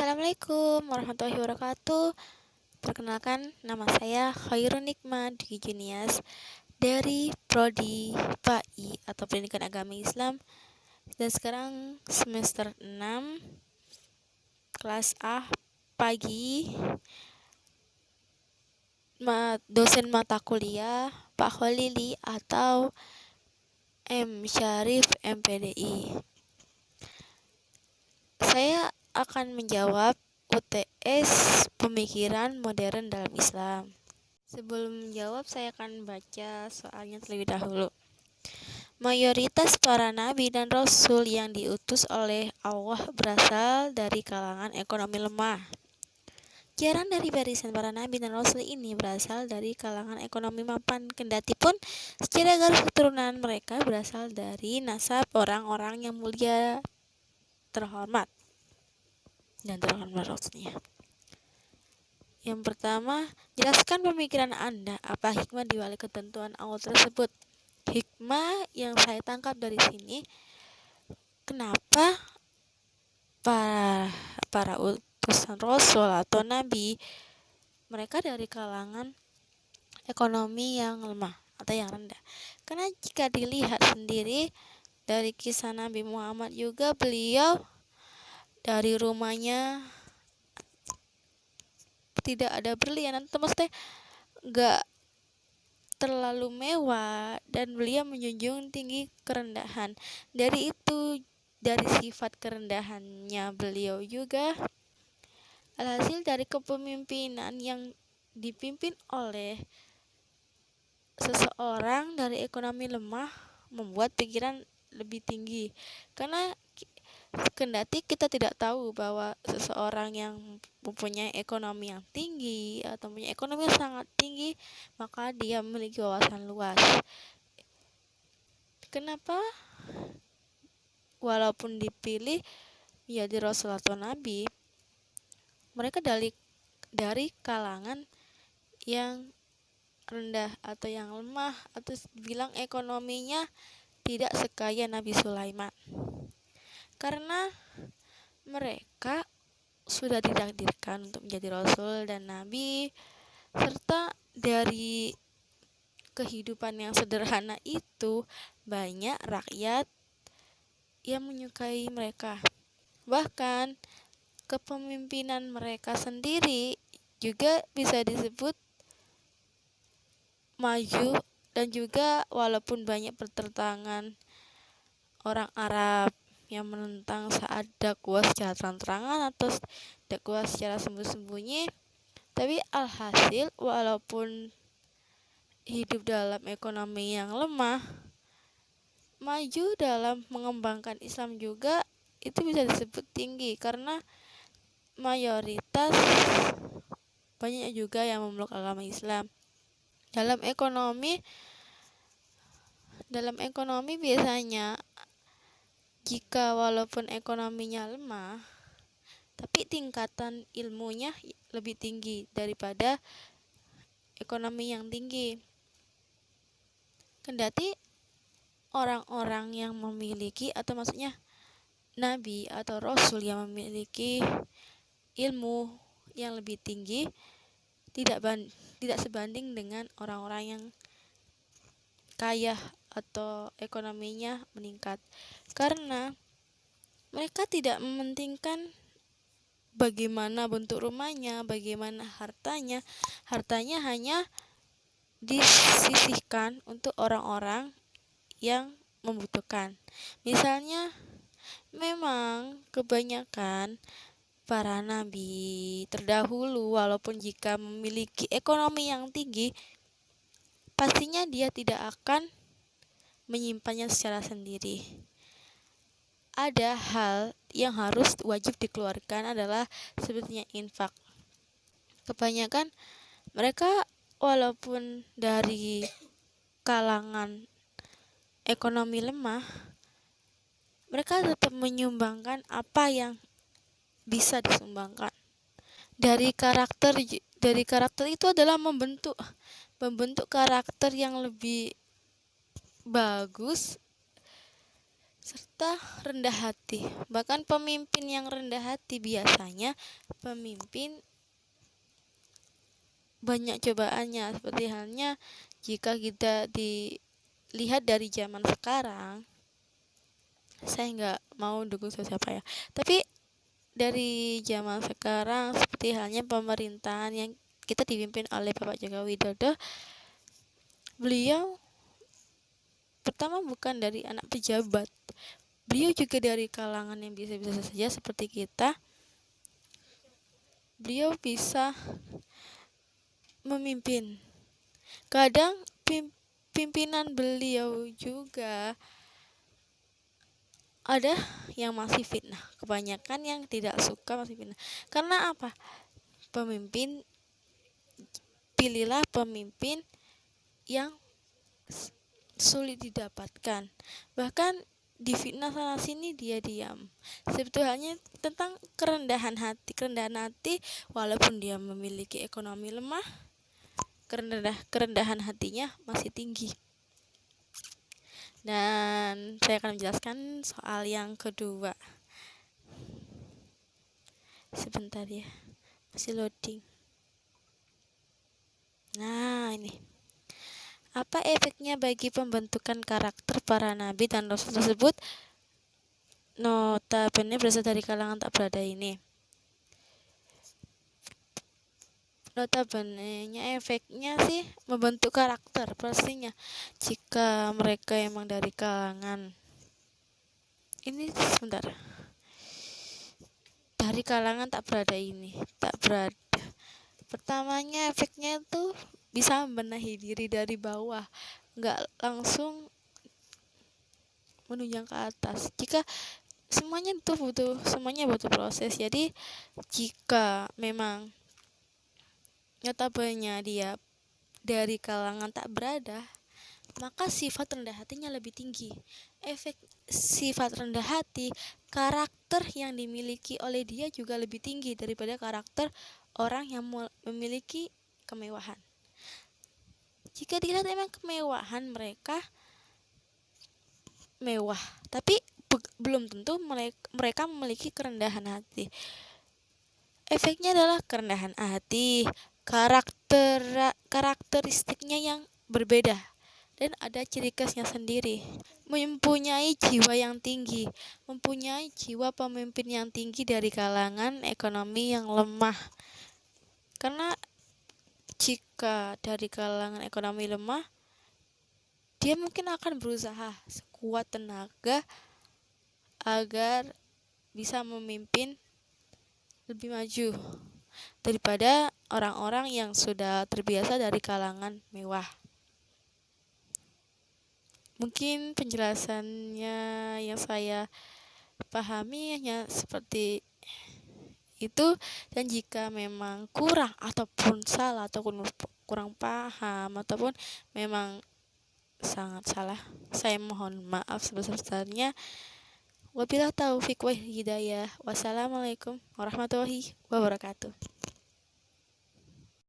Assalamualaikum warahmatullahi wabarakatuh. Perkenalkan, nama saya Khairun Nikma Dwi Junias dari Prodi PAI atau Pendidikan Agama Islam, dan sekarang semester 6 kelas A pagi. Dosen mata kuliah Pak Kholili atau M. Syarif MPDI. Saya akan menjawab UTS Pemikiran Modern dalam Islam. Sebelum menjawab, saya akan baca soalnya terlebih dahulu. Mayoritas para nabi dan rasul yang diutus oleh Allah berasal dari kalangan ekonomi lemah. Jarang dari barisan para nabi dan rasul ini berasal dari kalangan ekonomi mapan, kendati pun secara garis keturunan mereka berasal dari nasab orang-orang yang mulia, terhormat dan terhormat rasulnya. Yang pertama, jelaskan pemikiran Anda, apa hikmah di balik ketentuan Allah tersebut. Hikmah yang saya tangkap dari sini, kenapa para utusan rasul atau nabi mereka dari kalangan ekonomi yang lemah atau yang rendah. Karena jika dilihat sendiri dari kisah Nabi Muhammad juga, beliau dari rumahnya tidak ada berlian, atau maksudnya gak terlalu mewah, dan beliau menjunjung tinggi kerendahan. Dari sifat kerendahannya beliau juga, alhasil dari kepemimpinan yang dipimpin oleh seseorang dari ekonomi lemah membuat pikiran lebih tinggi. Karena kendati kita tidak tahu bahwa seseorang yang mempunyai ekonomi yang tinggi atau punya ekonomi yang sangat tinggi, maka dia memiliki wawasan luas. Kenapa walaupun dipilih menjadi rasul atau nabi, mereka dari kalangan yang rendah atau yang lemah, atau bilang ekonominya tidak sekaya Nabi Sulaiman. Karena mereka sudah ditakdirkan untuk menjadi rasul dan nabi, serta dari kehidupan yang sederhana itu banyak rakyat yang menyukai mereka. Bahkan kepemimpinan mereka sendiri juga bisa disebut maju, dan juga walaupun banyak pertentangan orang Arab yang menentang saat dakwah secara terang-terangan atau dakwah secara sembunyi-sembunyi, tapi alhasil walaupun hidup dalam ekonomi yang lemah, maju dalam mengembangkan Islam juga itu bisa disebut tinggi, karena mayoritas banyak juga yang memeluk agama Islam. Dalam ekonomi biasanya, jika walaupun ekonominya lemah, tapi tingkatan ilmunya lebih tinggi daripada ekonomi yang tinggi. Kendati orang-orang yang memiliki, atau maksudnya nabi atau rasul yang memiliki ilmu yang lebih tinggi, tidak sebanding dengan orang-orang yang kaya atau ekonominya meningkat, karena mereka tidak mementingkan bagaimana bentuk rumahnya, bagaimana hartanya. Hartanya hanya disisihkan untuk orang-orang yang membutuhkan. Misalnya, memang kebanyakan para nabi terdahulu, walaupun jika memiliki ekonomi yang tinggi, pastinya dia tidak akan menyimpannya secara sendiri. Ada hal yang harus wajib dikeluarkan adalah sebetulnya infak. Kebanyakan mereka walaupun dari kalangan ekonomi lemah, mereka tetap menyumbangkan apa yang bisa disumbangkan. Dari karakter itu adalah membentuk karakter yang lebih bagus serta rendah hati. Bahkan pemimpin yang rendah hati biasanya pemimpin banyak cobaannya, seperti halnya jika kita dilihat dari zaman sekarang. Saya nggak mau dukung siapa ya, tapi dari zaman sekarang seperti halnya pemerintahan yang kita dipimpin oleh Bapak Joko Widodo, beliau pertama bukan dari anak pejabat, beliau juga dari kalangan yang biasa-biasa saja seperti kita. Beliau bisa memimpin. Kadang pimpinan beliau juga ada yang masih fitnah, kebanyakan yang tidak suka masih fitnah. Karena apa? Pilihlah pemimpin yang sulit didapatkan, bahkan difitnah sana sini dia diam. Sebetulnya tentang kerendahan hati walaupun dia memiliki ekonomi lemah, kerendahan hatinya masih tinggi. Dan saya akan menjelaskan soal yang kedua. Sebentar ya, masih loading. Nah, ini. Apa efeknya bagi pembentukan karakter para nabi dan rasul tersebut? Notabene berasal dari kalangan tak berada ini. Notabene-nya efeknya sih membentuk karakter pastinya. Jika mereka emang dari kalangan ini sebentar. Dari kalangan tak berada ini, tak berada. Pertamanya efeknya itu bisa membenahi diri dari bawah, nggak langsung menunjang ke atas. Jika semuanya butuh proses. Jadi jika memang notabene dia dari kalangan tak berada, maka sifat rendah hatinya lebih tinggi. Efek sifat rendah hati, karakter yang dimiliki oleh dia juga lebih tinggi daripada karakter orang yang memiliki kemewahan. Jika dilihat memang kemewahan mereka mewah, tapi belum tentu mereka memiliki kerendahan hati. Efeknya adalah kerendahan hati, karakteristiknya yang berbeda dan ada ciri khasnya sendiri. Mempunyai jiwa yang tinggi, mempunyai jiwa pemimpin yang tinggi dari kalangan ekonomi yang lemah. Karena jika dari kalangan ekonomi lemah, dia mungkin akan berusaha sekuat tenaga agar bisa memimpin lebih maju daripada orang-orang yang sudah terbiasa dari kalangan mewah. Mungkin penjelasannya yang saya pahami hanya seperti itu, dan jika memang kurang ataupun salah ataupun kurang paham ataupun memang sangat salah, saya mohon maaf sebesar-besarnya. Wabillahi taufiq wal hidayah. Wassalamualaikum warahmatullahi wabarakatuh.